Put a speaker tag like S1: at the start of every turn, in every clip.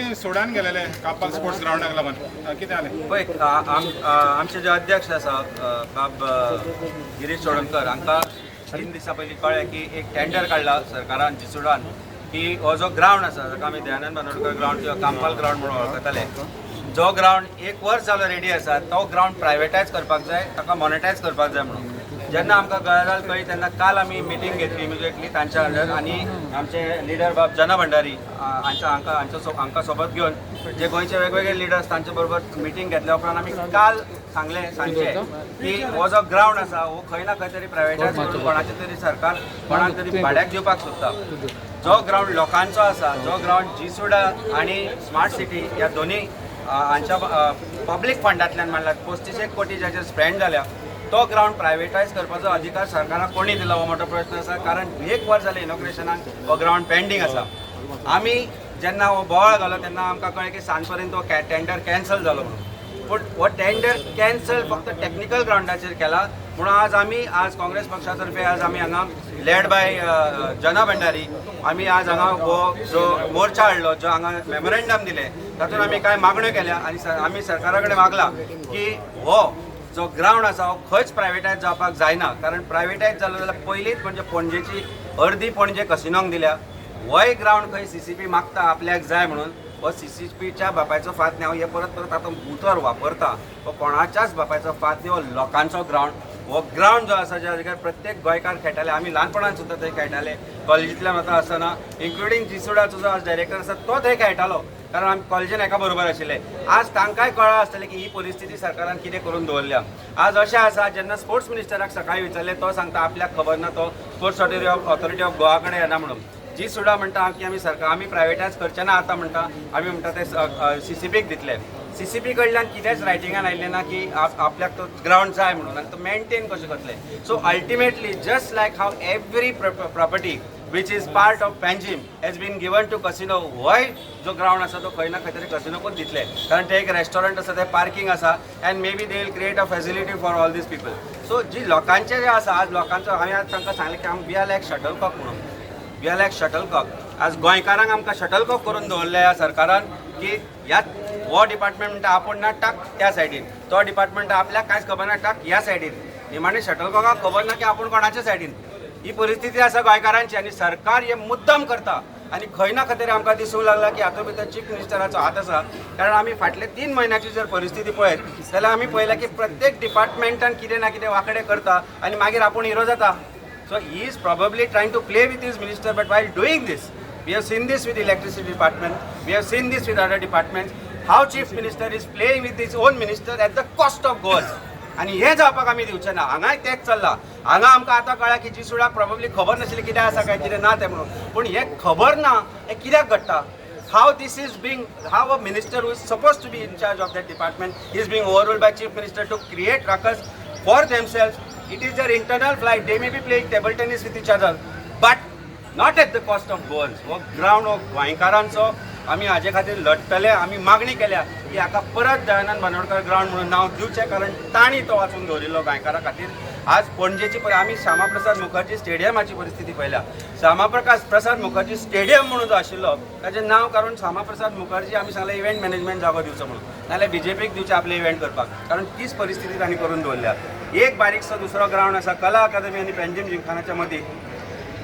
S1: तुम्ही सोडान गेलेले कापाल स्पोर्ट्स ग्राउंडाक लागून कितें जालें?
S2: पळय आमचे जे अध्यक्ष आसा बाब गिरीश चोडणकर हांकां 3 दिसां पयलीं कळ्ळें की एक टेंडर काडला सरकारान जिसुडान की हो जो ग्राउंड आसा जाका आमी दयानंद बांदोडकर ग्राउंड किंवा कांपाल ग्राउंड म्हणून वळखताले, जो ग्राउंड 1 वर्स जालो रेडी आसा तो ग्राउंड प्रायवेटायज करपाक जाय, ताका मॉनिटायज करपाक जाय म्हणून जेन्ना आमकां गजाल कळ्ळी तेन्ना काल आमी मिटींग घेतली इमिजिएटली तांच्या अंडर आनी आमचे लिडर बाब जना भंडारी हांकां सोबत घेवन जे गोंयचे वेगवेगळे लिडर्स तांचे बरोबर मिटींग घेतल्या उपरांत आमी काल सांगलें सांजचे की हो जो ग्राउंड आसा हो खंय ना खंय तरी प्रायवेटायज करून कोणाचे तरी सरकार कोणाक तरी भाड्याक दिवपाक सोदता. जो ग्राउंड लोकांचो आसा, जो ग्राउंड जिसुडा आनी स्मार्ट सिटी ह्या दोनी हांच्या पब्लीक फंडांतल्यान म्हणल्यार 35 कोटी जाचेर स्पेंड जाल्या, तो ग्राउंड प्रायवेटायज करपाचो अधिकार सरकाराक कोणी दिला हो मोठो प्रश्न आसा. कारण 1 वर्स जालें इनॉग्रेशनाक हो ग्राउंड पेंडींग आसा. आमी जेन्ना हो बोवाळ घालो तेन्ना आमकां कळ्ळें की सांज पर्यंत हो टेंडर कॅन्सल जालो म्हणून. पूण हो टेंडर कॅन्सल फक्त टेक्निकल ग्राउंडाचेर केला म्हणून आज काँग्रेस पक्षातर्फे आज आमी हांगा लेड बाय जना भंडारी आमी आज हांगा हो जो मोर्चा हाडलो, जो हांगा मेमोरेंडम दिले तातूंत आमी कांय मागण्यो केल्या आनी आमी सरकारा कडेन मागला की हो जो ग्राउंड आसा हो खंयच प्रायवेटायज जावपाक जायना. कारण प्रायवेटायज जालो जाल्यार पयलींच म्हणजे पणजेची अर्दी पणजे कसिनोंक दिल्या. होय ग्राउंड खंय CCP मागता आपल्याक जाय म्हणून, हो CCPच्या बापायचो फात न्ही. हांव हे परत तातूंत उतर वापरता, हो कोणाच्याच बापायचो फात न्ही. हो लोकांचो ग्राउंड. हो ग्राउंड जो आसा ज्या जाग्यार प्रत्येक गोंयकार खेळटाले, आमी ल्हानपणांत सुद्दां थंय खेळटाले, कॉलेजींतल्यान वता आसतना इन्क्लुडींग जिसुडाचो जो आज डायरेक्टर आसा तो थंय खेळटालो कारण आमी कॉलेजीन एका बरोबर आशिल्ले. आज तांकांय कळ्ळां आसतलें की ही परिस्थिती सरकारान कितें करून दवरल्या. आज अशें आसा जेन्ना स्पोर्ट्स मिनिस्टराक सकाळीं विचारलें तो सांगता आपल्याक खबर ना, तो स्पोर्ट्स ऑथॉरिटी ऑफ गोवा कडेन येना म्हणून. जिसुडा म्हणटा की आमी प्रायवेटायज करचें ना आतां म्हणटा, आमी म्हणटा ते CCPक दितले. CCP कडल्यान कितेंच रायटिंगान आयिल्लें ना की आपल्याक तो ग्राउंड जाय म्हणून आनी तो मेंटेन कशें करतले. So ultimately just like how every property which is part of Panjim has been given to casino, होय जो ग्राउंड आसा तो खंय ना खंय तरी कसिनोकूच दितले. कारण ते एक रेस्टॉरंट आसा, ते पार्किंग आसा and may be they will create a facility for all these people. So जी लोकांचे जे आसा आज लोकांचो हांवें आज तांकां सांगलें की वी आर लायक शटलकॉक म्हणून. We are like shuttlecock. आज गोंयकारांक आमकां शटलकॉक करून दवरले ह्या सरकारान की ह्या हो डिपार्टमेंट म्हणटा आपूण ना टाक त्या सायडीन, तो डिपार्टमेंट आपल्याक कांयच खबर ना टाक ह्या सायडीन. निमाणे शटलकॉकाक खबर ना की आपूण कोणाच्या सायडीन. ही परिस्थिती आसा गोंयकारांची आनी सरकार हे मुद्दम करता आनी खंय ना खंय तरी आमकां दिसूंक लागला की हातूंत भितर चीफ मिनिस्टराचो हात आसा. कारण आमी फाटले 3 म्हयन्याची जर परिस्थिती पळयत जाल्यार आमी पळयलां की प्रत्येक डिपार्टमेंटान कितें ना कितें वांकडे करता आनी मागीर आपूण हिरो जाता. So he is probably trying to play with his minister, but while doing this we have seen this with electricity department, we have seen this with other departments, how chief minister is playing with his own minister at the cost of Goans. आनी हें जावपाक आमी दिवचें ना. हांगाय तेंच चल्लां. हांगा आमकां आतां कळ्ळां की जिसुडाक प्रॉबेबली खबर नाशिल्लें कितें आसा काय कितें ना तें म्हणून. पूण हें खबर ना हें कित्याक घडटा. How this is being, how a minister who is suppose to be in charge of that department is being overruled by chief minister to create ruckus for themselves. It is their internal fight, they may be playing table tennis with each other but not at the cost of Goans. हो ground हो गोंयकारांचो. आमी हाजे खातीर लढटले. आमी मागणी केल्या की हाका परत दयानंद बांदोडकर ग्राउंड म्हणून नांव दिवचें कारण तांणी तो वाचून दवरिल्लो गोंयकारा खातीर. आज पणजेची आमी श्यामाप्रसाद मुखर्जी स्टेडियमाची परिस्थिती पळयल्या. श्यामाप्रसाद मुखर्जी स्टेडियम म्हणून जो आशिल्लो ताचें नांव काडून श्यामाप्रसाद मुखर्जी आमी सांगलें इव्हेंट मॅनेजमेंट जागो दिवचो म्हणून, नाजाल्यार BJPक दिवचें आपले इव्हेंट करपाक. कारण तीच परिस्थिती तांणी करून दवरल्या. एक बारीकसो दुसरो ग्राउंड आसा कला अकादमी आनी पेंजीम जिमखानाच्या मदीं,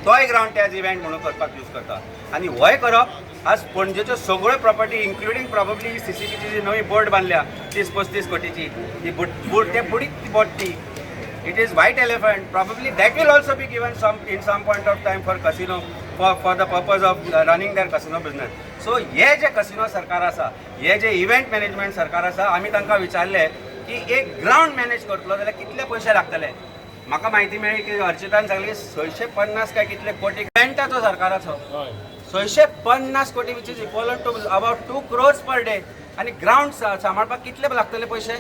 S2: तोय ग्राउंड त्याच इव्हेंट म्हणून करपाक यूज करता. आनी होय करप आज पणजेच्यो सगळ्यो प्रॉपर्टी इन्क्लुडींग प्रॉबेबली CCPची जी नवी बोर्ड बांदल्या 30-35 कोटीची, ती बुडीक ती बोट ती. It is white elephant. Probably that will also be given in some point of time for casino for the purpose of running their casino business. So हे जे casino सरकार आसा, हे जे इव्हेंट मॅनेजमेंट सरकार आसा, आमी तांकां विचारले की एक ग्राउंड मॅनेज करतलो जाल्यार कितले पयशे लागतले. म्हाका म्हायती मेळ्ळी की अर्चितान सांगली 650 काय कितले कोटी इव्हेंटाचो सरकाराचो. 650 कोटी which is equivalent to about 2 crores per day. आनी ग्राउंड सांबाळपाक कितले लागतले पयशे.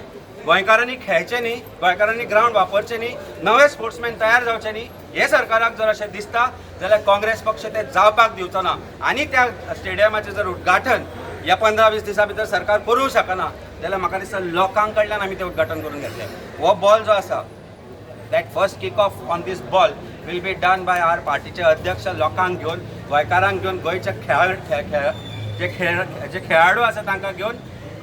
S2: गोंयकारांनी खेळचे न्ही, गोंयकारांनी ग्राउंड वापरचे न्ही, नवे स्पोर्ट्समॅन तयार जावचे न्ही. हे सरकाराक जर अशें दिसता जाल्यार काँग्रेस पक्ष ते जावपाक दिवचो ना. आनी त्या स्टेडियमाचें जर उद्घाटन ह्या 15-20 दिसां भितर सरकार करूंक शकना जाल्यार म्हाका दिसता लोकांक कडल्यान आमी तें उद्घाटन करून घेतलें. हो बॉल जो आसा, that first kick off on this ball will be done by our पार्टीचे अध्यक्ष, लोकांक घेवन गोंयकारांक घेवन गोंयच्या जे खेळाडू आसा तांकां घेवन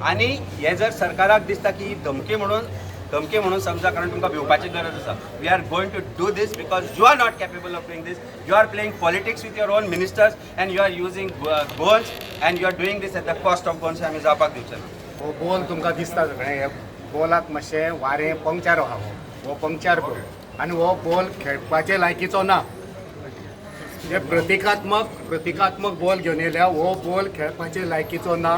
S2: आनी हे जर सरकाराक दिसता की धमकी म्हणून समजा कारण तुमकां भिवपाची गरज आसा we are going to do this because you are not capable of doing this you are playing politics with your own ministers and you are using Goans and you are doing this at the cost of Goans आमी जावपाक दिवचे ना
S3: हो ball तुमकां दिसता सगळें हे बॉलाक मातशें वारें पंक्चर आहा हो पंक्चर बॉल आनी हो बॉल खेळपाचे लायकीचो ना जे प्रतिकात्मक बॉल घेवन येयल्या हो बॉल खेळपाचे लायकीचो ना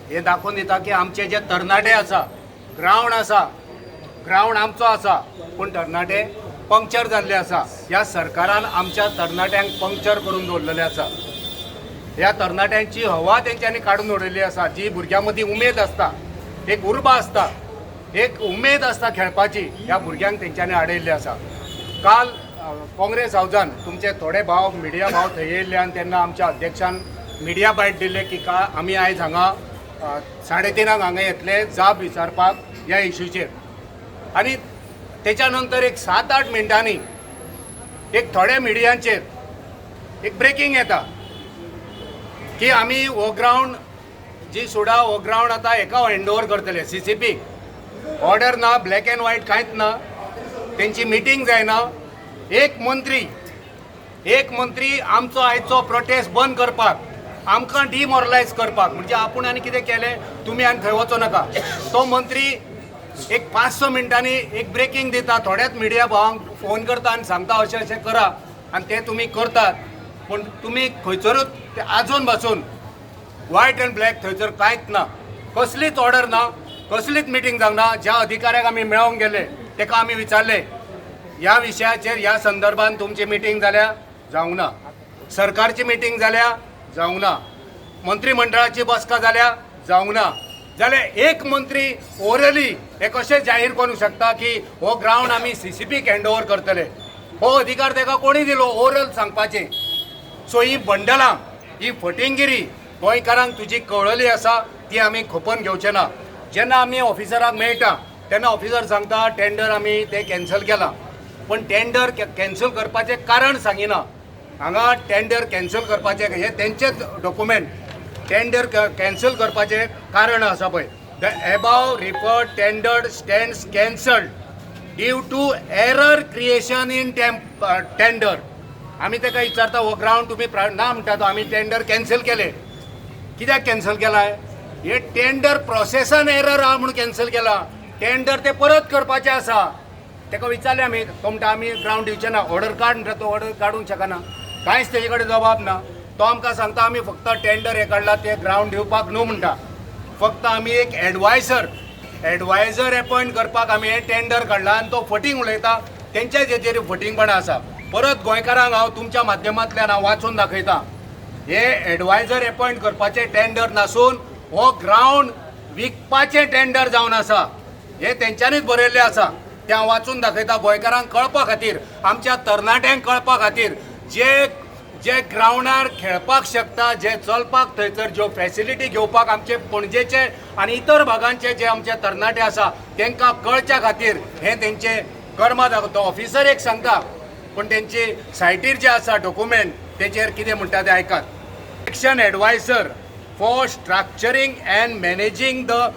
S3: हे दाखोवन दिता की आमचे जे तरणाटे आसा ग्रावंड आमचो आसा पूण तरणाटे पंक्चर जाल्ले आसा ह्या सरकारान आमच्या तरणाट्यांक पंक्चर करून दवरलेले आसा ह्या तरणाट्यांची हवा तेंच्यांनी काडून उडयल्ली आसा जी भुरग्यां मदीं उमेद आसता एक उर्बा आसता एक उमेद आसता खेळपाची ह्या भुरग्यांक तेंच्यांनी आडयल्ली आसा काल काँग्रेस हावजान तुमचे थोडे भाव मिडिया भाव थंय येयल्ले आनी तेन्ना आमच्या अध्यक्षान मिडिया बायट दिले की आमी आयज हांगा 3:30 हांगा येतले जाप विचारपाक ह्या इश्यूचेर आनी तेच्या नंतर एक 7-8 मिनटांनी एक थोड्या मिडियांचेर एक ब्रेकींग येता की आमी हो ग्रावंड जी सुडा हो ग्रावंड आतां एका हँडओवर करतले CCP ऑर्डर ना ब्लॅक एंड व्हायट कांयच ना तेंची मिटींग जायना एक मंत्री आमचो आयचो प्रोटेस्ट बंद करपाक आमकां डिमोरलायज करपाक म्हणजे आपूण आनी कितें केलें तुमी आनी थंय वचो नाका तो मंत्री एक 5-6 मिनटांनी एक ब्रेकींग दिता थोड्याच मिडिया भावांक फोन करता आनी सांगता अशें अशें करा आनी ते तुमी करतात पूण तुमी खंयसरूच आजून पासून व्हायट एंड ब्लॅक थंयसर कांयच ना कसलीच ऑर्डर ना कसलीच मिटींग जावंक ना ज्या अधिकाऱ्याक आमी मेळोंक गेले ताका आमी विचारले ह्या विशयाचेर ह्या संदर्भान तुमची मिटींग जाल्या जावंक ना सरकारची मिटींग जाल्या जावंक ना मंत्रिमंडळाची बसका जाल्या जावंक ना जाल्यार एक मंत्री ओरली हे कशें जाहीर करूंक शकता की हो ग्रावंड आमी CCPक हँडओवर करतले हो अधिकार ताका कोणी दिलो ओरल सांगपाचें सो ही बंडलां ही फटिंगिरी गोंयकारांक तुजी कळ्ळी आसा ती आमी खपोवन घेवचे ना जेन्ना आमी ऑफिसराक मेळटा तेन्ना ऑफिसर सांगता टेंडर आमी ते कॅन्सल केलां पण टेंडर कॅन्सल करपाचें कारण सांगिना हांगा टेंडर कॅन्सल करपाचें हे तेंचेच डॉक्युमेंट टेंडर कॅन्सल करपाचें कारण आसा पळय the above referred tender stands cancelled due to error creation in tender आमी ताका विचारता हो ग्रावंड तुमी ना म्हणटा तो आमी टेंडर कॅन्सल केले कित्याक कॅन्सल केलाय हे टेंडर प्रोसेसान एरर आहा म्हणून कॅन्सल केला टेंडर ते परत करपाचें आसा ताका विचारलें आमी तो म्हणटा आमी ग्रावंड दिवचे ना ऑर्डर काड म्हणटा तो ऑर्डर काडूंक शकना कांयच तेजे कडेन जबाब ना तो आमकां सांगता आमी फक्त टेंडर हे काडला ते ग्रावंड दिवपाक न्हू म्हणटा फक्त आमी एक एडवायझर अपॉयंट करपाक आमी हे टेंडर काडला आनी तो फटींग उलयता तेंच्याच हेचेर फटींगपणां आसा परत गोंयकारांक हांव तुमच्या माध्यमांतल्यान हांव वाचून दाखयता हे एडवायझर अपॉयंट करपाचें टेंडर नासून हो ग्रावंड विकपाचें टेंडर जावन आसा हे तेंच्यांनीच बरयल्लें आसा तें हांव वाचून दाखयता गोंयकारांक कळपा खातीर आमच्या तरणाट्यांक कळपा खातीर जे ग्रावंडार खेळपाक शकता जे चलपाक थंयसर ज्यो फॅसिलिटी घेवपाक आमचे पणजेचे आनी इतर भागांचे जे आमचे तरणाटे आसा तांकां कळच्या खातीर हे तेंचे कर्मां दाखयता ऑफिसर एक सांगता पूण तेंचे सायटीर जे आसा डॉक्युमेंट तेचेर कितें म्हणटा ते आयकात action adviser for structuring and managing the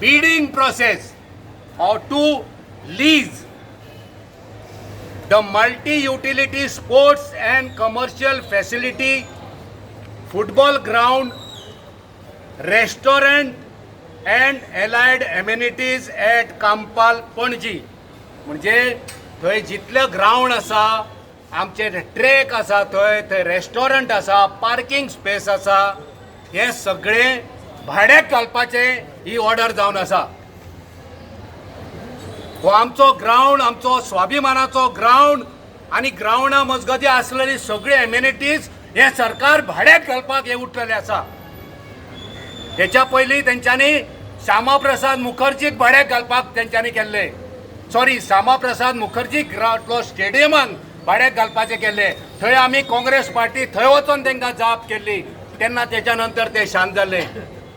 S3: bidding process or to lease the multi-utility sports and commercial facility, football ground, restaurant and allied amenities at Kampal Panji. म्हणजे थंय जितले ग्रावंड आसा आमचे ट्रॅक आसा थंय रेस्टॉरंट आसा पार्किंग स्पेस आसा हे सगळे भाड्याक घालपाचे ही ऑर्डर जावन आसा हो आमचो ग्रावंड आमचो स्वाभिमानाचो ग्रावंड आनी ग्रावंडा मजगती आसलेली सगळी एम्युनिटीज हे सरकार भाड्याक घालपाक हे उठलेले आसा हेच्या पयलीं तेंच्यांनी श्यामाप्रसाद मुखर्जीक भाड्याक घालपाक तेंच्यांनी केल्ले श्यामाप्रसाद मुखर्जी स्टेडियमाक भाड्याक घालपाचें केल्लें थंय आमी काँग्रेस पार्टी थंय वचून तांकां जाप केल्ली तेन्ना तेच्या नंतर ते शांत जाले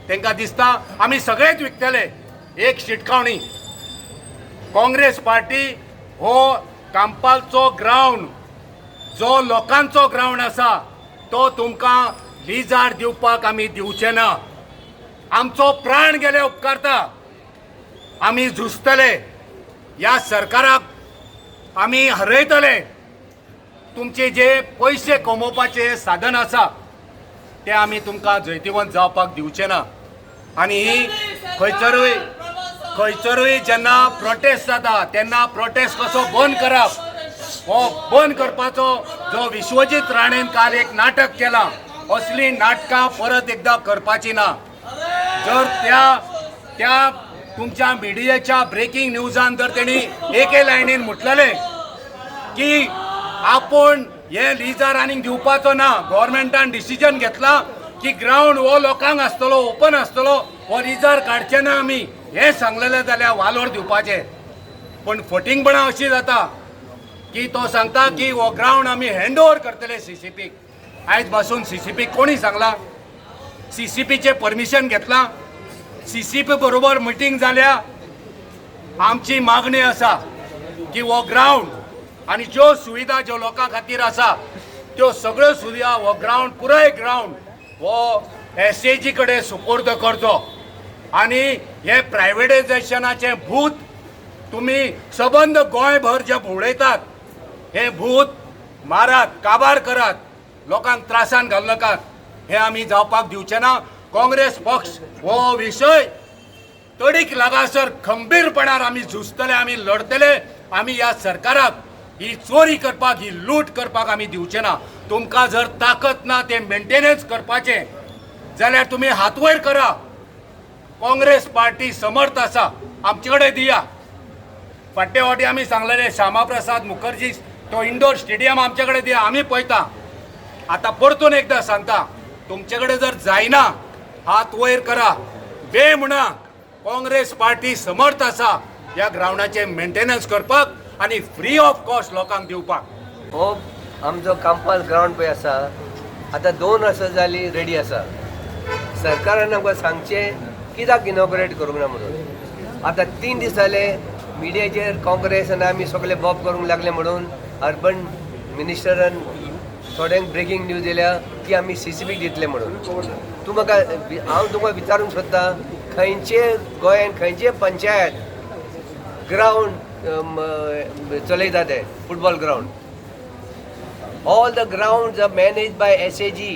S3: तांकां दिसता आमी सगळेच विकतले एक शिटकावणी काँग्रेस पार्टी हो कांपालचो ग्रावंड जो लोकांचो ग्रावंड आसा तो तुमकां लिजार दिवपाक आमी दिवचे ना. आमचो प्राण गेले उपकारता. आमी झुजतले. ह्या सरकाराक आमी हरयतले. तुमचे जे पयशे कमोवपाचे साधन आसा ते आमी तुमकां जैतिवंत जावपाक दिवचे ना. आनी ही खंयसरूय जेन्ना प्रोटेस्ट जाता तेन्ना प्रोटेस्ट कसो बंद करप हो बंद करपाचो जो विश्वजीत राणेन काल एक नाटक केला असली नाटकां परत एकदा करपाची ना. जर त्या तुमच्या मिडियाच्या ब्रेकिंग न्यूजान जर तेणी एके लायनीन म्हटलेले की आपूण हे लिजार आनीक दिवपाचो ना, गव्हर्मेंटान डिसिजन घेतला की ग्राउंड हो लोकांक आसतलो, ओपन आसतलो, हो लिजार काडचे ना आमी, हे सांगलेले जाल्यार वालोर दिवपाचे. पण फटिंगपणां अशी जाता की तो सांगता की हो ग्राउंड आमी हँड ओव्हर करतले सीसीपीक. आयज पासून सीसीपीक कोणी सांगला? सीसीपीचे परमिशन घेतला? सीसीपी बरोबर मिटींग जाल्या? आमची मागणी आसा की हो ग्राउंड आनी ज्यो सुविधा ज्यो लोकां खातीर आसा त्यो सगळ्यो सुविधा हो ग्राउंड पुराय ग्राउंड हो एसएजी कडेन सुपूर्द करचो. आनी हे प्रायवेटायझेशनाचें भूत तुमी सबंद गोंयभर जे भोवडयतात हे भूत मारात, काबार करात, लोकांक त्रासान घालू नाकात. हे आमी जावपाक दिवचे ना. काँग्रेस पक्ष हो विशय तडीक लागासर खंबीरपणान आमी झुजतले, आमी लढतले. आमी ह्या सरकाराक ही चोरी करपाक, ही लूट करपाक आमी दिवचे ना. तुमकां जर ताकद ना ते मेंटेनन्स करपाचें जाल्यार तुमी हात वयर करा. काँग्रेस पार्टी समर्थ आसा, आमचे कडेन दिया. फाटले फावटी आमी सांगलेले श्यामाप्रसाद मुखर्जी तो इंडोर स्टेडियम आमचे कडेन दिया, आमी पळयता. आतां परतून एकदां सांगता, तुमचे कडेन जर जायना हात वयर करा. बे म्हणा काँग्रेस पार्टी समर्थ आसा ह्या ग्राउंडाचे मेंटेनन्स करपाक आनी फ्री ऑफ कॉस्ट लोकांक दिवपाक.
S4: हो आमचो कांपास ग्राउंड पळय आसा आतां 2 वर्सां जालीं रेडी आसा. सरकारान आमकां सांगचें कित्याक इनॉग्रेट करूंक ना म्हणून. आतां 3 दीस जाले मिडियाचेर काँग्रेस आनी आमी सगळे बॉब करूंक लागले म्हणून अर्बन मिनिस्टरान थोड्यांक ब्रेकिंग न्यूज दिल्या की आमी सीसीपी दितले म्हणून. तूं म्हाका हांव तुका विचारूंक सोदतां खंयचे गोंयान खंयचे पंचायत ग्राउंड चलयता ते football ground. All the grounds are manage by SAG.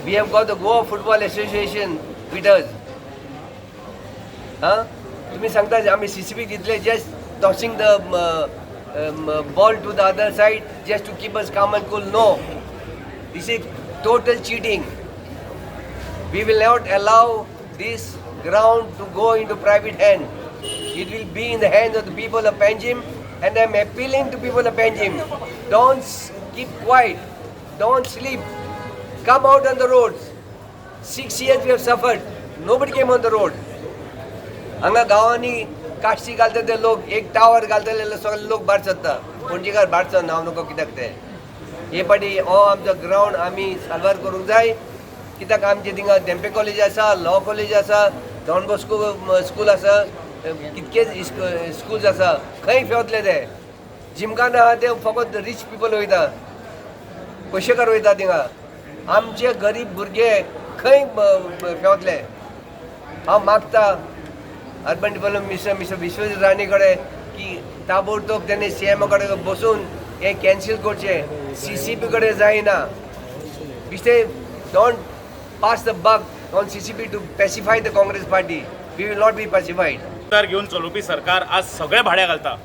S4: We have got the Goa football association with us. तुम्ही सांगता आम्ही सीसीपी दितले just tossing the ball to the other side just to keep us calm and cool. No, this is total cheating. We will not allow this ground to go into private hand. It will be in the hands of the people of Panjim, and I am appealing to people of Panjim, don't keep quiet, don't sleep, come out on the roads. 6 years we have suffered, nobody came on the road. हांगा गांवांनी काश्टी घालता ते लोक एक tower घालतले सगळे लोक भायर सरता. पणजेकार भायर सर हांव नको कित्याक ते हे पाटी हो आमचो ग्राउंड आमी साल्वार करूंक जाय. कित्याक आमचे थिंगा धेंपे कॉलेज आसा, लॉ कॉलेज आसा, डॉन बॉस्को स्कूल आसा, कितकेच स्कूल्स आसा. खंय फेवतले ते जिमखाना आहा ते फकत रीच पीपल वयता, पयशेकार वयता थिंगा. आमचे गरीब भुरगे खंय फेवतले. हांव मागता urban development minister Vishwajit Rane कडेन की ताबडतोब त्यांनी सीएम कडेन बसून हे कॅन्सल करचे. सीसीपी कडेन जायना. बिस्ते don't pass the buck on CCP to pacify the Congress party. We will not be pacified.
S1: घेऊन चलोवपी सरकार आज सगळे भाड्या घालता.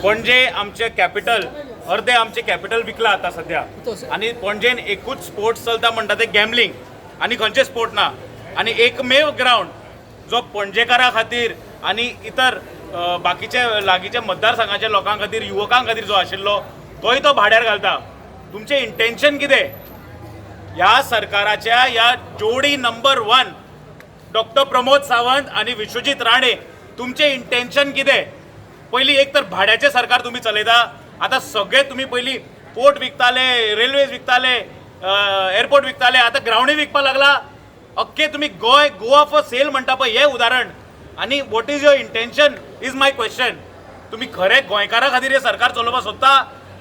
S1: पणजे आमचे कॅपिटल, अर्धे आमचे कॅपिटल विकला आता सध्या. आणि पणजेन एकूच स्पोर्ट्स चलता म्हणटा ते गॅमलिंग आणि खंयचे स्पोर्ट ना. आणि एकमेव ग्राउंड जो पणजेकारां खातीर आनी इतर बाकीचे लागींच्या मतदारसंघाच्या लोकां खातीर, युवकां खातीर जो आशिल्लो तोय तो भाड्यार घालता. तुमचें इंटेन्शन कितें? ह्या सरकाराच्या ह्या जोडी नंबर 1 डॉक्टर प्रमोद सावंत आनी विश्वजीत राणे तुमचें इंटेन्शन कितें? पयलीं एक तर भाड्याचें सरकार तुमी चलयता. आतां सगळे तुमी पयलीं पोर्ट विकताले, रेल्वेज विकताले, एअरपोर्ट विकताले, आतां ग्राउंडूय विकपाक लागला. अख्खे तुम्ही गोवा फॉर सेल म्हणटा पळय हे उदाहरण. आणि what is your intention is my question. तुम्ही खरे गोंयकारां खातीर हे सरकार चलोवपाक सोदता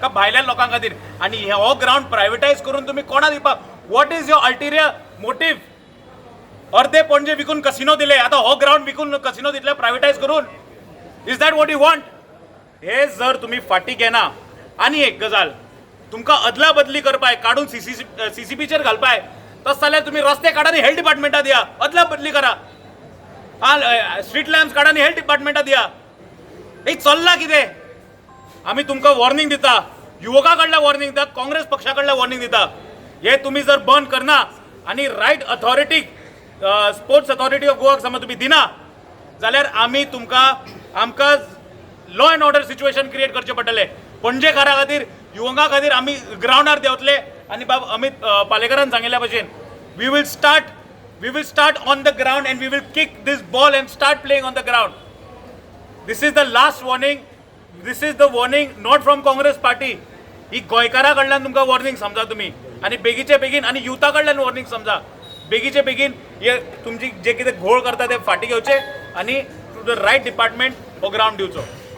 S1: का भायल्या लोकां खातीर आनी हो ग्राउंड प्रायवेटायज करून तुमी कोणा दिवपाक वॉट इज युअर अल्टिरियर मोटीव अर्दे पणजे विकून कसिनो दिले आतां हो ग्राउंड विकून कसिनो दितले प्रायवेटायज करून is that what you want हे जर तुम्ही फाटी घेना आनी एक गजाल तुमकां अदला बदली करपाय काडून सीसीपीचेर घालपाय तस जाल्यार तुम्ही रस्ते काडा आनी हेल्थ डिपार्टमेंटात दिया अदला बदली करा स्ट्रीट लॅम्प्स काडा आनी हेल्थ डिपार्टमेंटात दिया हे चल्ला कितें आमी तुमकां वॉर्निंग दिता युवकां कडल्यान वॉर्निंग दिता काँग्रेस पक्षा कडल्यान वॉर्निंग दिता हे तुम्ही जर बंद करना आनी रायट अथॉरिटीक स्पोर्ट्स अथॉरिटी ऑफ गोवाक समज तुम्ही दिना जाल्यार आमी आमकां law and order situation create करचें पडटलें पणजेकारा खातीर युवकां खातीर आमी ग्रावंडार देंवतले आनी बाब अमित पालेकरान सांगिल्ल्या भशेन we will start on the ground and we will kick this ball and start playing on the ground this is the last warning this is the warning not from Congress party ही गोंयकारा कडल्यान तुमकां वॉर्निंग समजा तुमी आनी बेगीचे बेगीन आनी युथा कडल्यान वॉर्निंग समजा बेगीचे बेगीन हे तुमची जे कितें घोळ करता ते फाटी घेवचे आनी टू द रायट डिपार्टमेंट हो ग्राउंड दिवचो